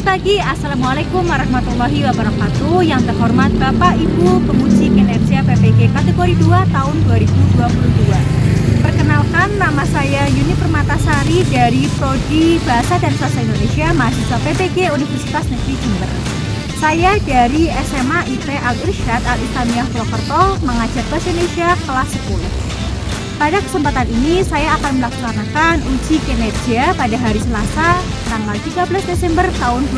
Selamat pagi, Assalamualaikum warahmatullahi wabarakatuh. Yang terhormat Bapak Ibu Penguji Kinerja PPG kategori 2 tahun 2022. Perkenalkan, nama saya Yuni Permatasari dari Prodi Bahasa dan Sastra Indonesia, mahasiswa PPG Universitas Negeri Jember. Saya dari SMA IT Al-Irsyad Al-Islamiyah Purwokerto, mengajar bahasa Indonesia kelas 10. Pada kesempatan ini saya akan melaksanakan uji kinerja pada hari Selasa tanggal 13 Desember tahun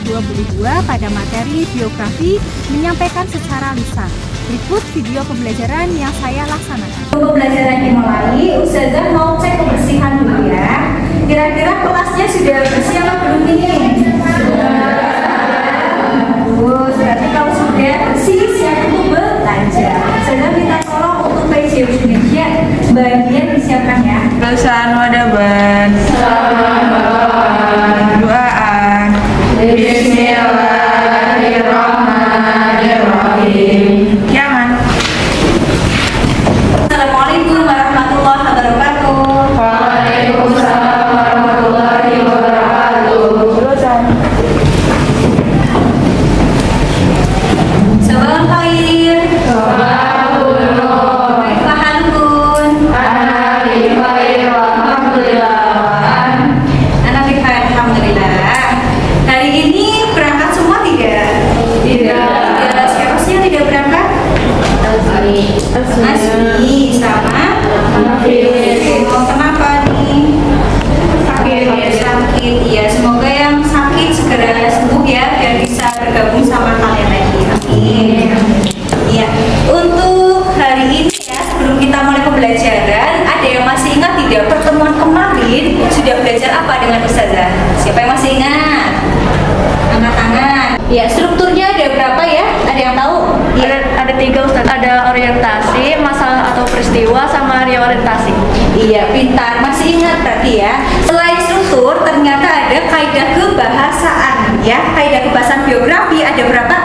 2022 pada materi biografi menyampaikan secara lisan. Berikut video pembelajaran yang saya laksanakan. Pembelajaran dimulai, Ustazah mau cek kebersihan dulu ya. Kira-kira kelasnya sudah bersih apa belum ini? Bagus, berarti kalau sudah bersih siap untuk belajar. Ustazah minta tolong untuk PJ Indonesia bagian disiapkan ya. Perusahaan wadaban. Doaan. Bismillahirrahmanirrahim. Jangan. Assalamualaikum warahmatullahi wabarakatuh. Waalaikumsalam warahmatullahi wabarakatuh. Salam khair. Asmi sama oh, kenapa nih? Sakit ya, semoga yang sakit segera sembuh ya biar bisa bergabung sama kalian lagi. Amin. Ya, untuk hari ini ya, sebelum kita mulai pembelajaran, ada yang masih ingat tidak pertemuan kemarin sudah belajar apa dengan Ustazah? Siapa yang masih ingat? Angkat tangan. Ya, strukturnya ada berapa ya? Ada yang tahu? Ya. Ada 3 Ustaz, ada orientasi, masalah atau peristiwa, sama reorientasi. Iya, pintar, masih ingat berarti ya. Selain struktur, ternyata ada kaidah kebahasaan ya. Kaidah kebahasaan biografi ada berapa?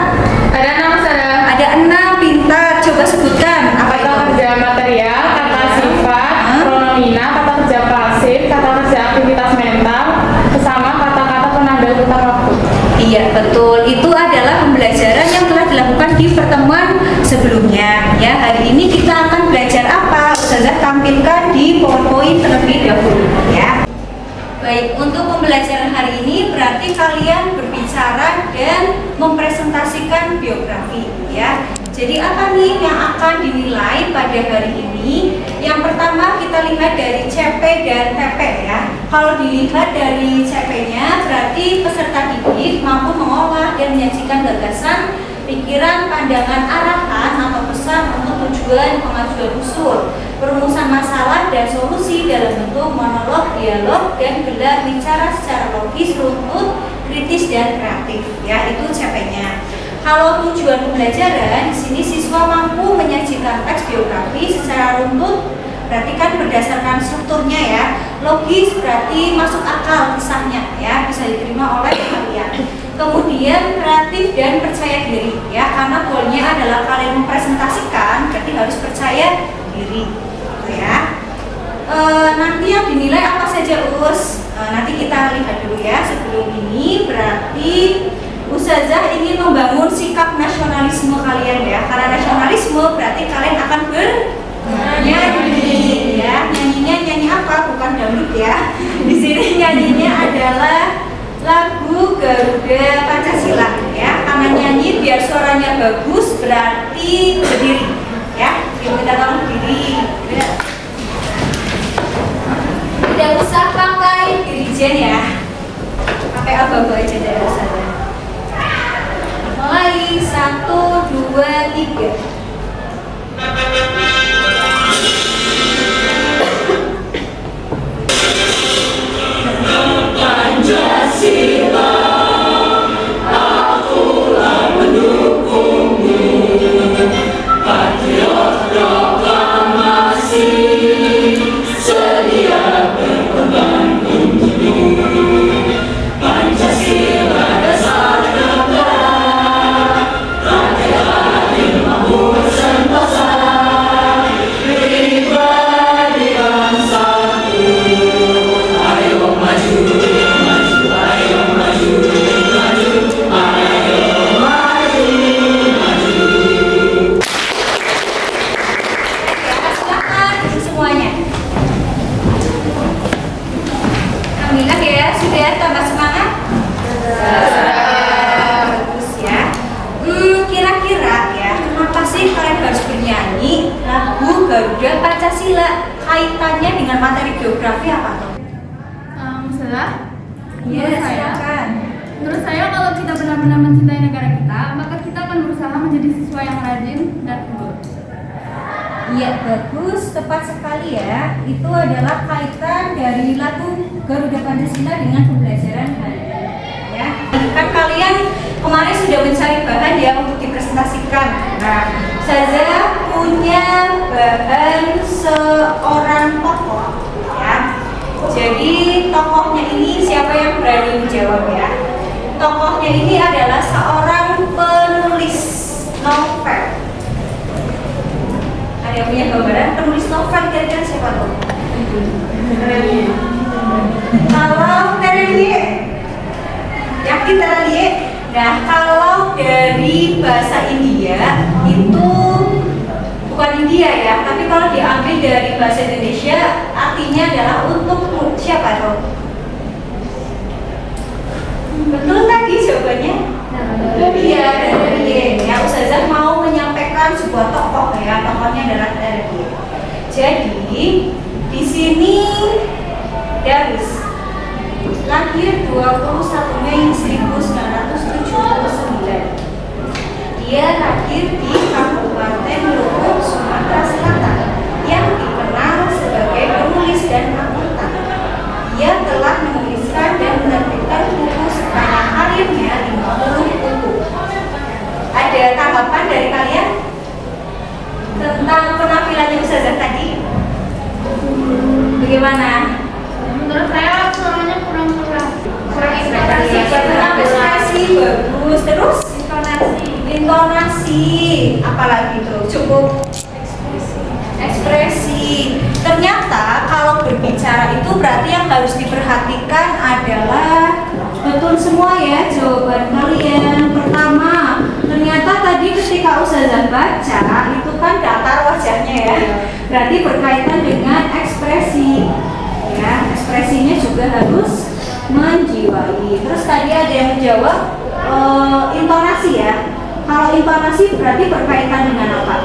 Ada 6 Ustaz. Ada 6, pintar. Coba sebutkan apa itu? Kata kerja material, kata sifat, pronomina, kata kerja pasif, kata kerja aktivitas mental, bersama kata-kata penanda tentang waktu. Iya, betul. Itu adalah pembelajaran yang telah dilakukan di pertemuan sebelumnya ya. Hari ini kita akan belajar apa? Ustazah tampilkan di PowerPoint terlebih dahulu ya. Baik, untuk pembelajaran hari ini berarti kalian berbicara dan mempresentasikan biografi ya. Jadi apa nih yang akan dinilai pada hari ini? Yang pertama kita lihat dari CP dan TP ya. Kalau dilihat dari CP-nya berarti peserta didik mampu mengolah dan menyajikan gagasan, pikiran, pandangan, arahan atau pesan untuk tujuan pengajuan usul, perumusan masalah dan solusi dalam bentuk monolog, dialog, dan gelar bicara secara logis, runtut, kritis, dan kreatif ya. Itu CP-nya. Kalau tujuan pembelajaran, di sini siswa mampu menyajikan teks biografi secara runtut, berarti kan berdasarkan strukturnya ya. Logis berarti masuk akal kisahnya ya, bisa diterima oleh kalian. Kemudian kreatif dan percaya diri ya, karena goalnya adalah kalian mempresentasikan, berarti harus percaya diri ya. Nanti yang dinilai apa saja Us? Nanti kita lihat dulu ya. Sebelum ini berarti Ustazah ingin membangun sikap nasionalisme kalian ya. Karena nasionalisme berarti kalian akan bernyanyi ya. Nyanyinya nyanyi apa? Bukan dangdut ya. Di sini nyanyinya adalah lagu Garuda Pancasila ya. Karena nyanyi biar suaranya bagus berarti berdiri ya. Kita tolong berdiri. Tidak usah pakai dirijen ya. Pakai apa aja dari Ustazah. Mulai 1, 2, 3. Pancasila, akulah pendukungmu, patriot proklamasi, sedia berkorban untukmu. Pancasila Menurut saya kalau kita benar-benar mencintai negara kita, maka kita akan berusaha menjadi siswa yang rajin dan unggul. Iya, bagus, tepat sekali ya. Itu adalah kaitan dari lagu Garuda Pancasila dengan pembelajaran hari ini. Ya, kan kalian kemarin sudah mencari bahan ya untuk dipresentasikan. Nah, saya punya bahan seorang tokoh ya. Jadi tokohnya ini siapa yang berani menjawab ya? Tokohnya ini adalah seorang penulis novel. Ada yang punya gambaran penulis novel kira-kira siapa tuh? Kalau Terelie, yakin Terelie? Nah, kalau dari bahasa India itu bukan India ya, tapi kalau diambil dari bahasa Indonesia artinya adalah untukmu. Siapa tuh? Betul tadi jawabannya? Iya, Terelie. Ya, Ustazah mau menyampaikan sebuah tokoh ya, tokohnya adalah Terelie. Jadi di sini Darius lahir 21 Mei 1979. Dia lahir di Kabupaten Lombok, Sumatera Selatan, yang dikenal sebagai penulis dan akuntan. Dia telah menuliskan dan menerbitkan buku sepanjang karirnya 50 buku. Ada tanggapan dari kalian tentang penampilannya Ustazah tadi? Bagaimana? Menurut saya suaranya kurang intonasi. Kurang ekspresi bagus. Terus intonasi apalagi tuh cukup ekspresi. Ternyata kalau berbicara itu berarti yang harus diperhatikan adalah betul semua ya jawaban kalian. Pertama, ternyata tadi ketika Ustazah baca itu kan datar wajahnya ya, berarti berkaitan dengan ekspresi ya, ekspresinya juga harus menjiwai. Terus tadi ada yang menjawab intonasi ya. Kalau intonasi berarti berkaitan dengan apa?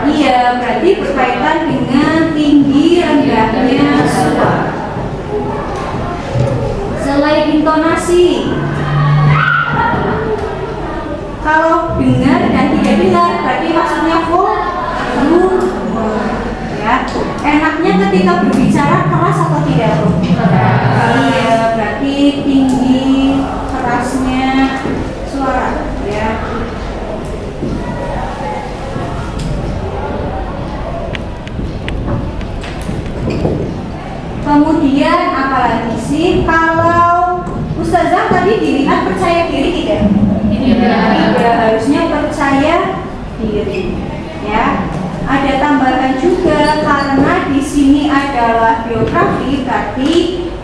Iya, berarti berkaitan dengan tinggi rendahnya suara. Selain intonasi, kalau dengar dan tidak dengar berarti maksudnya volume ya. Enaknya ketika berbicara keras atau tidak? Iya, berarti tinggi kerasnya suara ya. Kemudian apalagi sih, kalau Ustazah tadi dilihat percaya diri tidak? Tidak, harusnya percaya diri ya. Ada tambahan juga karena di sini adalah biografi, berarti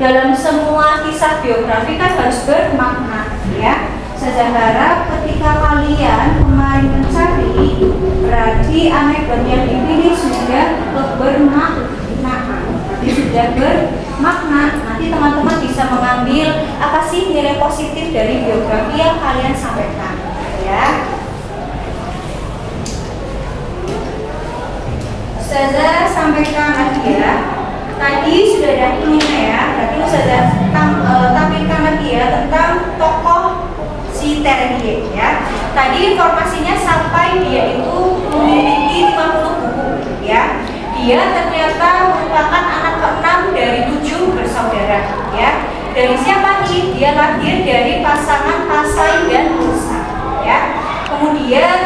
dalam semua kisah biografi kan harus bermakna ya. Saya harap ketika kalian kemarin mencari, berarti anekdot yang dipilih sudah bermakna. Sudah bermakna. Nanti teman-teman bisa mengambil apa sih nilai positif dari biografi yang kalian sampaikan ya. Ustazah sampaikan lagi ya. Tadi sudah ada clue-nya ya. Berarti Ustazah tampilkan lagi ya tentang tokoh si Terelie ya. Tadi informasinya sampai dia itu memiliki 50 buku ya. Dia ternyata merupakan anak ke-6 dari 7 bersaudara ya. Dari siapa nih? Dia lahir dari pasangan Pasai dan Musa ya. Kemudian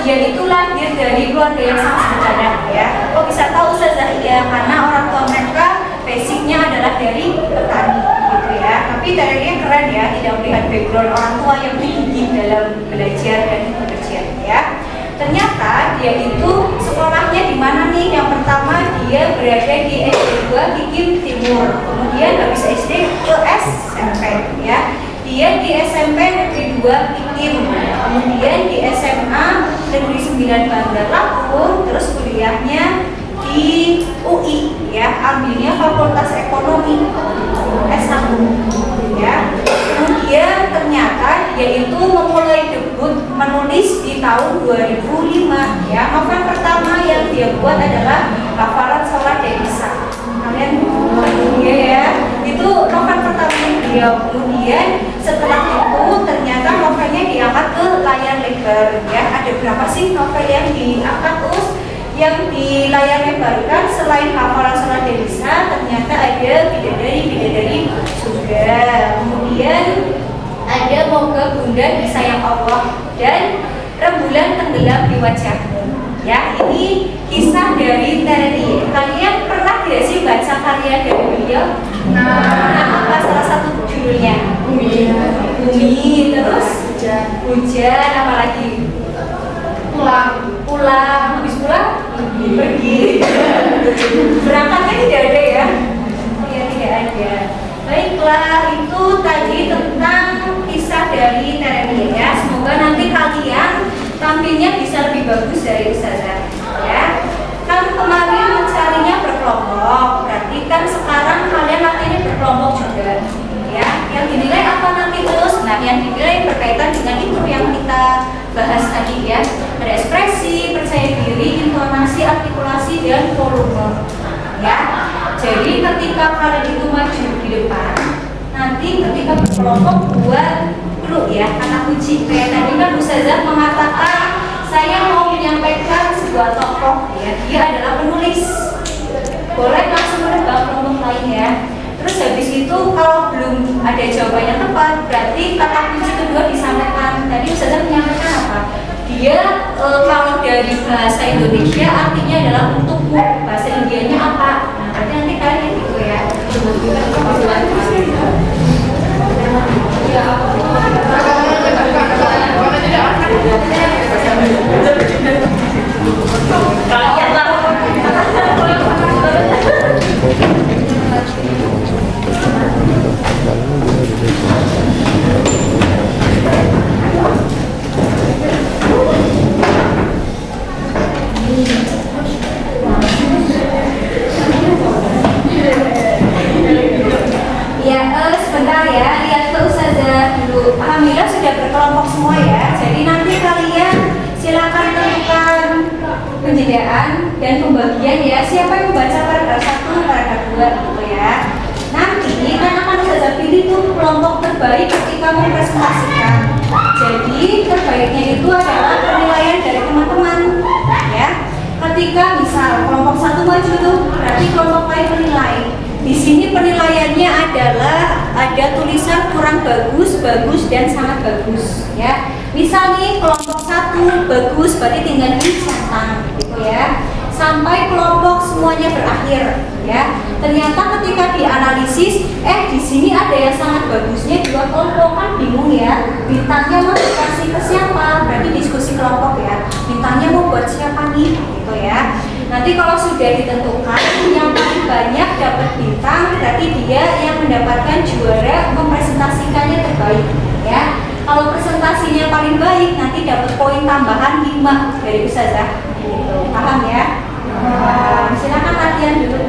dia itu lahir dari keluarga yang sangat sederhana ya. Kok bisa tahu Ustazah? Ya karena orang tua mereka basicnya adalah dari petani gitu ya. Tapi Terelie keren ya, tidak melihat background orang tua yang tinggi dalam belajar dan bekerja ya. Ternyata dia itu sekolahnya di mana nih? Yang pertama dia berada di SD 2 Kikim Timur, kemudian habis SD ke SMP ya. Dia di SMP Negeri 2 Kikim, kemudian di SMA Negeri 9 Bandar Lampung, terus kuliahnya di UI ya, ambilnya Fakultas Ekonomi S1 ya. Kemudian ternyata dia itu memulai debut menulis di tahun 2005 ya. Novel pertama yang dia buat adalah Hafalan Sholat Devisa. Kalian ya, itu novel pertama dia radio. Kemudian setelah itu ternyata novelnya diangkat ke layar lebar ya. Ada berapa sih novel yang diangkat terus? Yang di layar lebarkan selain hafalan surat Denisa, ternyata ada bidadari surga. Kemudian ada moga bunda disayang Allah dan rembulan tenggelam di wajahmu. Ya, ini kisah dari Tereni. Kalian pernah tidak sih baca karya dari beliau? Nah, apa salah satu judulnya? Bumi, terus hujan, apa lagi? Pulang, habis pulang pergi. Berangkatnya tidak ada ya? Iya, tidak ada. Baiklah, itu tadi tentang kisah dari Tereni ya. Semoga nanti kalian tampilnya bisa lebih bagus dari Ustazah ya. Kan kemarin mencarinya berkelompok, berarti kan sekarang kalian latihannya berkelompok juga ya. Yang dinilai apa nanti terus? Nah, yang dinilai berkaitan dengan itu yang kita bahas tadi ya. Ada ekspresi, percaya diri, intonasi, artikulasi, dan volume ya. Jadi ketika kalian itu maju di depan, nanti ketika berkelompok buat dulu ya kata kunci. Kayak tadi kan Ustazah mengatakan saya mau menyampaikan sebuah tokoh ya, dia adalah penulis. Boleh langsung menebak kelompok lain ya. Terus habis itu kalau belum ada jawabannya tepat, berarti kata kunci kedua disampaikan. Tadi Ustazah menyampaikan apa? Dia kalau dari bahasa Indonesia artinya adalah untukmu, bahasa Indianya apa? Nah, berarti nanti kalian gitu ya. Sebentar ya, lihat ke Ustazah dulu. Alhamdulillah sudah berkelompok semua ya. Jadi nanti kalian silakan tentukan penjedaan dan pembagian ya. Siapa yang membaca paragraf 1, paragraf 2 gitu ya. Nanti kan akan Ustazah pilih tuh kelompok terbaik ketika mempresentasikan. Jadi terbaiknya itu adalah penilaian dari teman-teman ya. Ketika misal kelompok 1 maju tuh, berarti kelompok lain menilai. Di sini penilaiannya adalah ada tulisan kurang bagus, bagus, dan sangat bagus ya. Misal nih kelompok 1 bagus, berarti tinggal dicetak gitu ya. Sampai kelompok semuanya berakhir ya. Ternyata ketika dianalisis, di sini ada yang sangat bagusnya 2 kelompok, kan bingung ya. Bintangnya mau dikasih ke siapa? Berarti diskusi kelompok ya. Bintangnya mau buat siapa nih gitu ya. Nanti kalau sudah ditentukan yang paling banyak dapat bintang, berarti dia yang mendapatkan juara mempresentasikannya terbaik ya. Kalau presentasinya paling baik nanti dapat poin tambahan 5 dari Ustazah gitu. Paham ya? Silakan latihan dulu.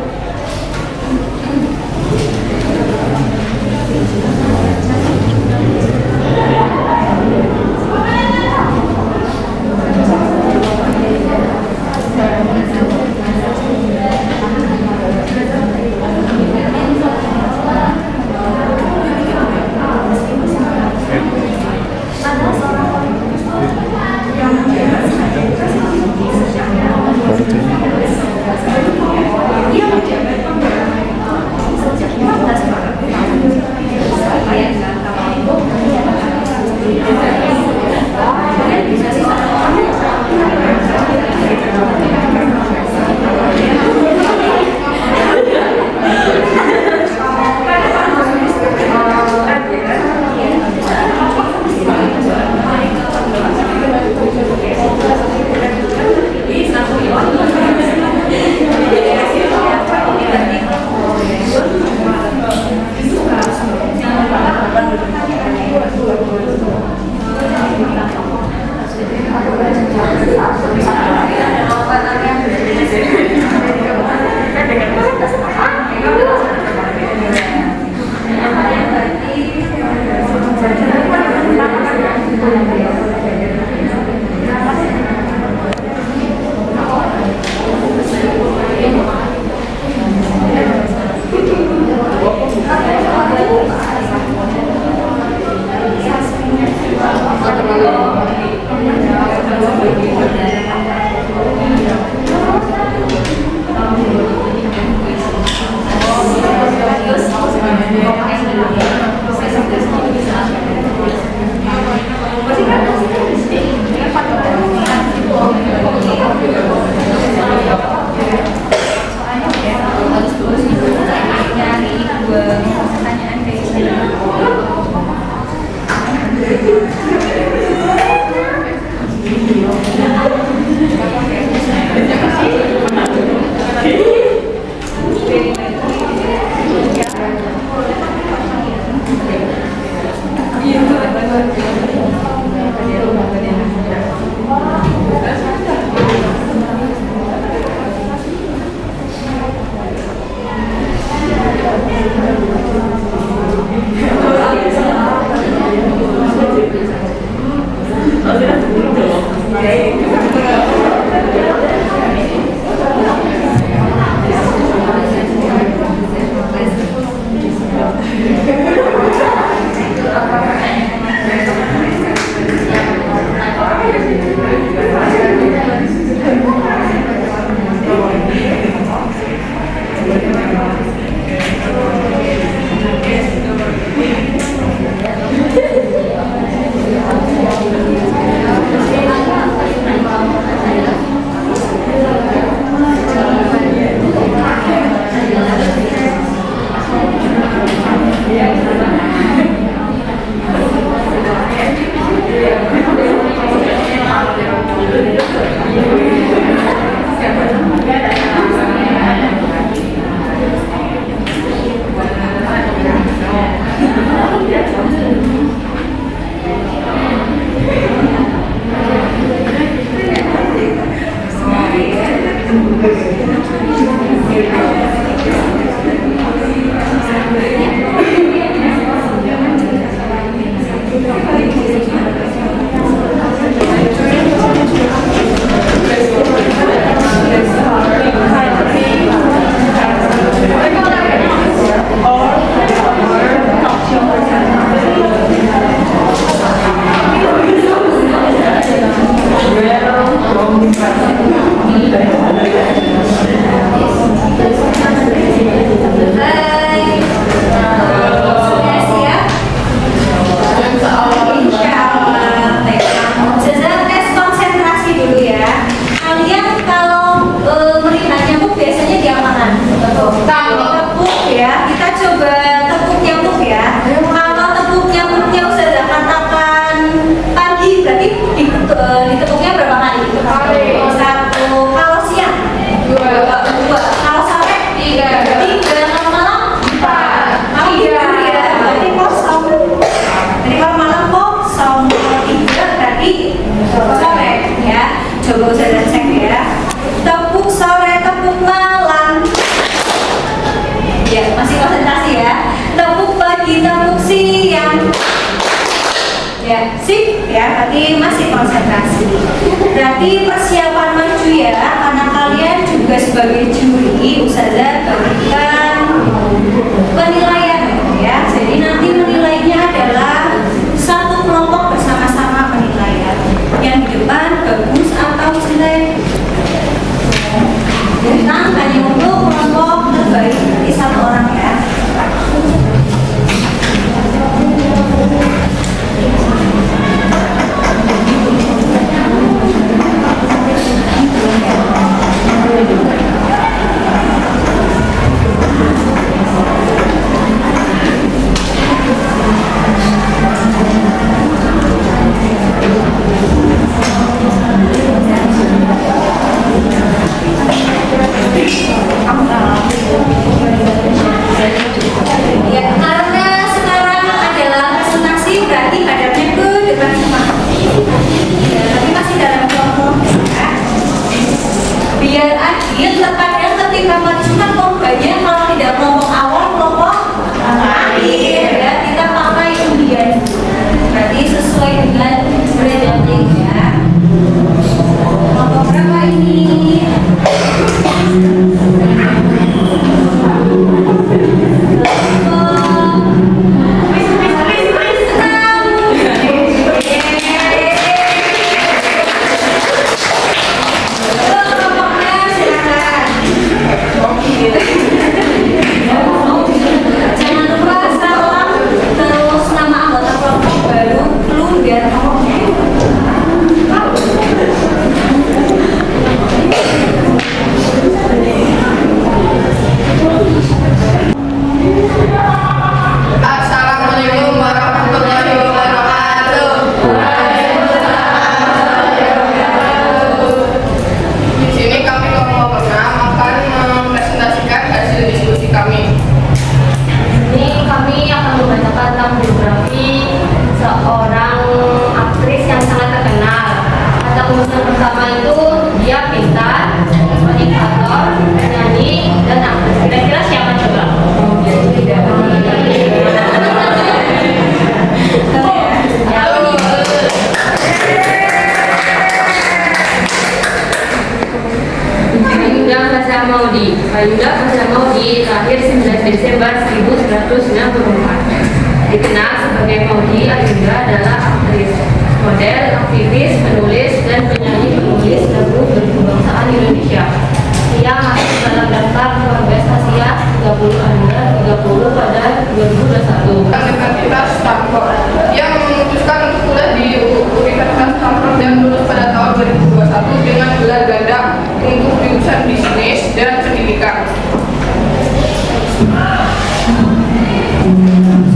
berarti masih konsentrasi. Berarti persiapan maju ya, karena kalian juga sebagai juri, Ustazah berikan penilaian ya. Jadi nanti menilainya adalah satu kelompok bersama-sama penilaian. Yang di depan bagus atau jelek. Bintang hanya untuk kelompok terbaik, berarti satu orang ya. Saudi Agenda adalah aktris, model, aktivis, penulis, dan penyanyi penulis lagu berkebangsaan Indonesia. Ia masuk dalam daftar 15 Asia 30 Under 30 pada 2021. Universitas Stanford yang memutuskan untuk kuliah di Universitas Stanford dan lulus pada tahun 2021 dengan gelar ganda untuk jurusan bisnis dan pendidikan.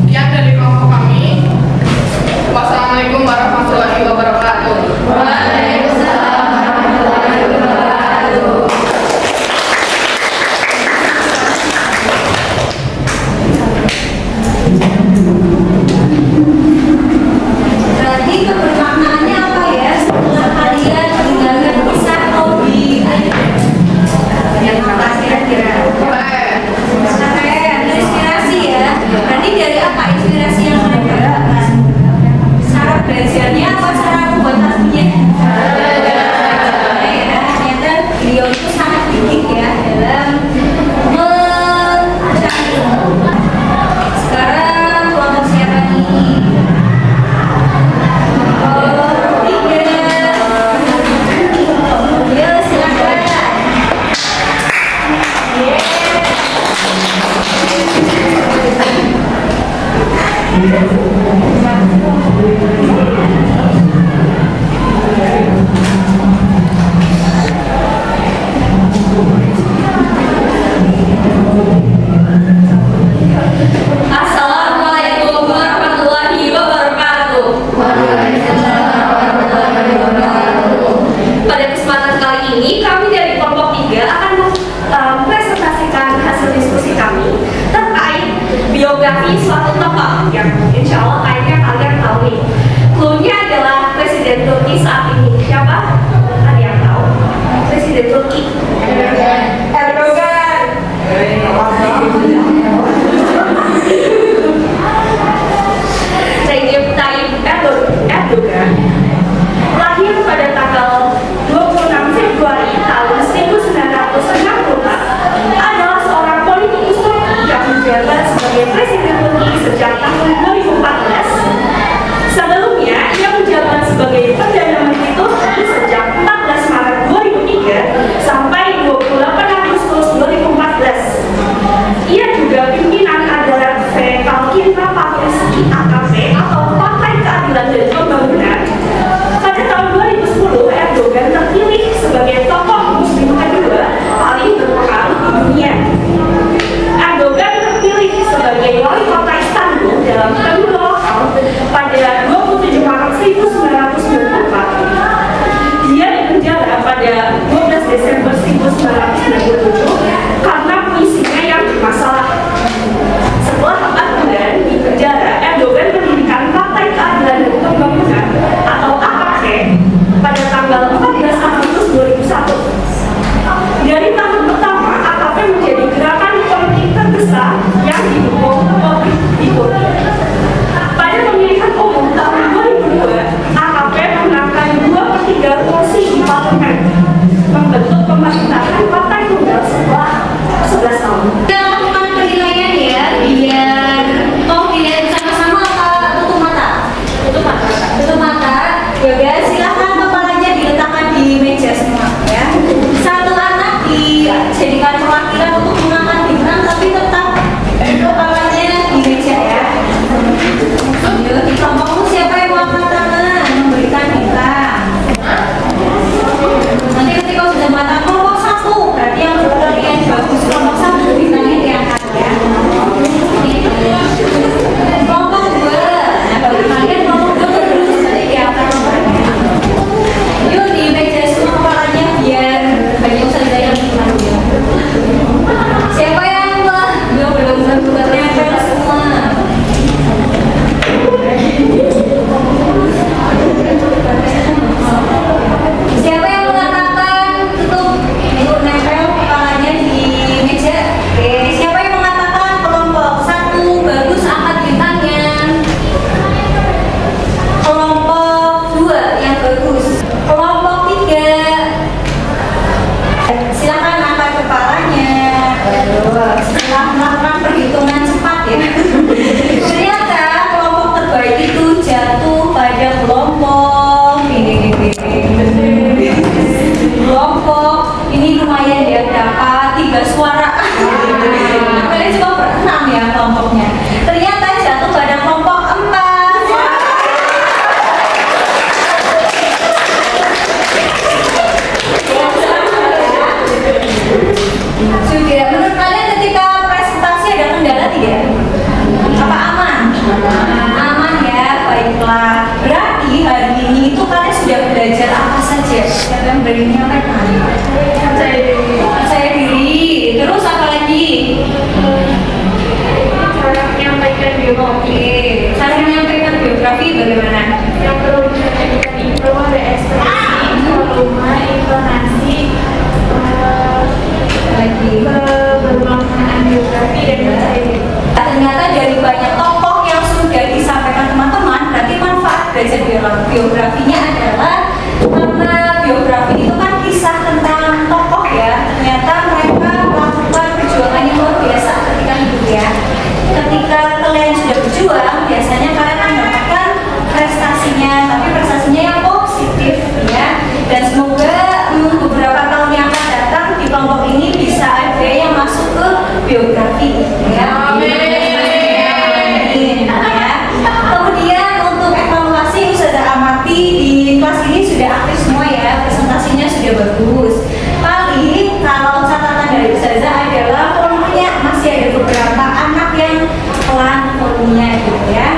Sekian dari kelompok kami. Wassalamualaikum warahmatullahi wabarakatuh. Waalaikumsalam warahmatullahi wabarakatuh. Berarti kebermaknaannya apa ya? Setelah kalian meninggalkan kisah hobi yang apa kira-kira? Inspirasi ya. Berarti dari apa inspirasi yang kalian dapatkan? Cara belajarnya apa cara membuat lagunya? Ternyata beliau itu sangat gigih ya dalam mencari ilmu. Sekarang kelompok siapa nih? Ya, silakan. Assalamualaikum warahmatullahi wabarakatuh. Pada kesempatan kali ini, kami dari kelompok 3 akan mempresentasikan hasil diskusi kami terkait biografi suatu tokoh yang insya Allah kayaknya kalian tahu nih. Cluenya adalah Presiden Turki saat ini. Siapa? Ada yang tahu? Presiden Turki. Erdogan. Recep Tayyip Erdogan lahir pada tanggal 26 Februari tahun 1964, adalah seorang politikus Turki yang menjabat sebagai Presiden Turki sejak tahun 2014. Sebelumnya, ia menjabat sebagai Perdana Menteri Turki sejak 14 Maret 2003 sampai 28 Agustus 2014. Ia juga pimpinan adalah Kalkina Partisi AKP atau Partai Keadilan dan Pembangunan. Pada tahun 2010, Erdogan terpilih sebagai tokoh muslim kedua paling berpengaruh di dunia. Erdogan terpilih sebagai wali kota Istanbul dalam pemilu lokal pada 27 Maret 1994 kelompok. Ini lumayan ya, dapat 3 suara. Kalian coba berenang ya kelompoknya. Ternyata jatuh pada kelompok 4. Sudah, menurut kalian ketika presentasi ada kendala tidak? Apa aman? Aman ya, baiklah. Berarti hari ini itu kalian sudah belajar apa saja? Siapa yang berani menyampaikan? Percaya diri. Terus apa lagi? Cara menyampaikan biografi. Cara menyampaikan biografi bagaimana? Yang perlu diperhatikan itu ada ekspresi, volume, intonasi, Lagi. bermaknaan biografi dan lain-lain. Ternyata dari banyak tokoh yang sudah disampaikan teman-teman, berarti manfaat belajar biografinya adalah karena biografi itu kan kisah tentang tokoh ya. Ternyata mereka melakukan perjuangan yang luar biasa ketika hidup ya. Ketika kalian sudah berjuang, biasanya kalian akan mendapatkan prestasinya, tapi prestasinya yang positif ya. Dan semoga beberapa tahun yang akan datang di kelompok ini bisa ada yang masuk ke biografi ya. Amin. Ya. Kemudian untuk evaluasi Ustazah amati di kelas ini sudah aktif semua ya, presentasinya sudah bagus. Paling kalau catatan dari Ustazah adalah volumenya masih ada beberapa anak yang pelan volumenya gitu ya.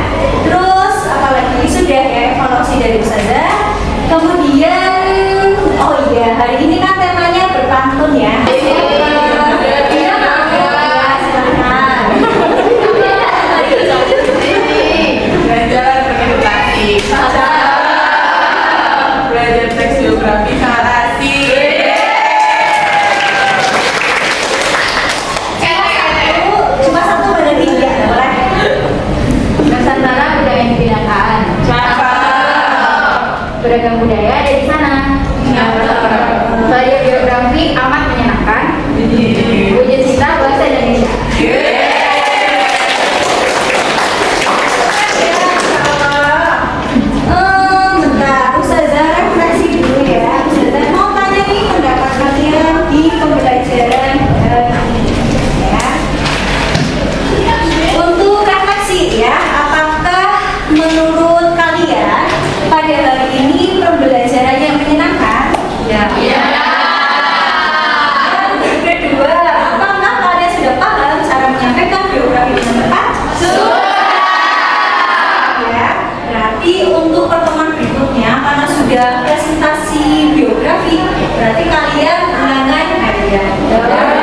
Terus apalagi sudah ya evaluasi dari Ustazah. Kemudian oh iya, hari ini kan temanya berpantun ya. Belajar bermeditasi. Belajar teks biografi narasi. Cuma satu pada 3 boleh. Nusantara budaya yang dibidangkan. Beragam budaya ada di sana. Belajar biografi amat menyenangkan. Wujud cita bahasa Indonesia. Bentar, Ustazah refleksi dulu ya. Ustazah mau tanya nih pendapat kalian di pembelajaran ya. Untuk refleksi ya, apakah menurut kalian pada hari ini pembelajaran yang menyenangkan? Ya. Dan kedua, apakah kalian sudah paham cara menyampaikan biografi dengan tepat? Ya, berarti untuk pertemuan berikutnya karena sudah presentasi biografi, berarti kalian ulangan harian.